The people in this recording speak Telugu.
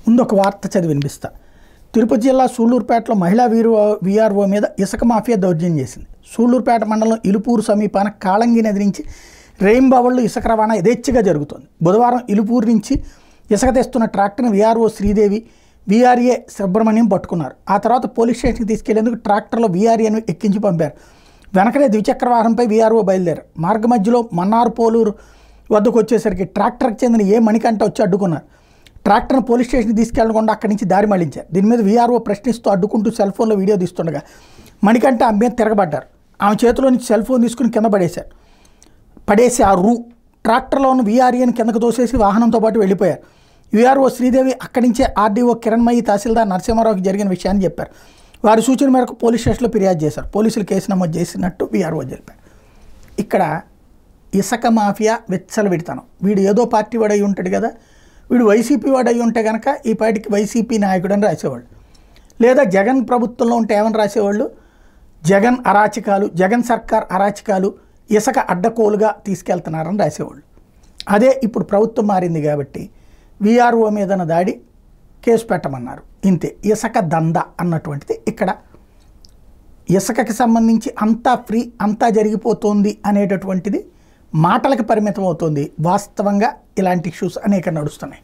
ముందు ఒక వార్త చదివి వినిపిస్తా. తిరుపతి జిల్లా సూళ్లూరుపేటలో మహిళా వీఆర్ఓ మీద ఇసుక మాఫియా దౌర్జన్యం చేసింది. సూళ్లూరుపేట మండలం ఇలుపూరు సమీపాన కాళంగి నది నుంచి రెయింబావళ్లు ఇసుక రవాణా యథేచ్ఛగా జరుగుతోంది. బుధవారం ఇలుపూరు నుంచి ఇసుక తెస్తున్న ట్రాక్టర్ని వీఆర్ఓ శ్రీదేవి, వీఆర్ఏ సుబ్రహ్మణ్యం పట్టుకున్నారు. ఆ తర్వాత పోలీస్ స్టేషన్కి తీసుకెళ్లేందుకు ట్రాక్టర్లో వీఆర్ఏను ఎక్కించి పంపారు. వెనకనే ద్విచక్ర వాహనంపై వీఆర్ఓ బయలుదేరారు. మార్గ మధ్యలో మన్నార్ పోలూరు వద్దకు వచ్చేసరికి ట్రాక్టర్కి చెందిన మణికంఠ వచ్చి అడ్డుకున్నారు. ట్రాక్టర్ను పోలీస్ స్టేషన్కి తీసుకెళ్లకుండా అక్కడి నుంచి దారి మళ్లించారు. దీని మీద వీఆర్ఓ ప్రశ్నిస్తూ అడ్డుకుంటూ సెల్ ఫోన్లో వీడియో తీస్తుండగా మణికంఠ ఆమె మీద తిరగబడ్డారు. ఆమె చేతిలో నుంచి సెల్ ఫోన్ తీసుకుని కింద పడేసి ఆ ట్రాక్టర్లో ఉన్న వీఆర్ఏని కిందకు తోసేసి వాహనంతో పాటు వెళ్ళిపోయారు. వీఆర్ఓ శ్రీదేవి అక్కడి నుంచే ఆర్డీఓ కిరణ్మయి, తహసీల్దార్ నరసింహారావుకి జరిగిన విషయాన్ని చెప్పారు. వారి సూచన మేరకు పోలీస్ స్టేషన్లో ఫిర్యాదు చేశారు. పోలీసులు కేసు నమోదు చేసినట్టు వీఆర్ఓ తెలిపారు. ఇక్కడ ఇసుక మాఫియా విచ్చలవిడతాను. వీడు ఏదో పార్టీ వాడు అయి ఉంటాడు కదా, వీడు వైసీపీ వాడు అయి ఉంటే కనుక ఈ పార్టీకి వైసీపీ నాయకుడు అని రాసేవాళ్ళు, లేదా జగన్ ప్రభుత్వంలో ఉంటే ఏమని రాసేవాళ్ళు, జగన్ అరాచకాలు, జగన్ సర్కార్ అరాచకాలు, ఇసుక అడ్డకోలుగా తీసుకెళ్తున్నారని రాసేవాళ్ళు. అదే ఇప్పుడు ప్రభుత్వం మారింది కాబట్టి వీఆర్ఓ మీదన దాడి కేసు పెట్టమన్నారు. ఇంతే. ఇసుక దంద అన్నటువంటిది ఇక్కడ ఇసుకకి సంబంధించి అంతా ఫ్రీ, అంతా జరిగిపోతుంది అనేటటువంటిది మాటలకు పరిమితం అవుతుంది. వాస్తవంగా ఇలాంటి ఇష్యూస్ అనేక నడుస్తున్నాయి.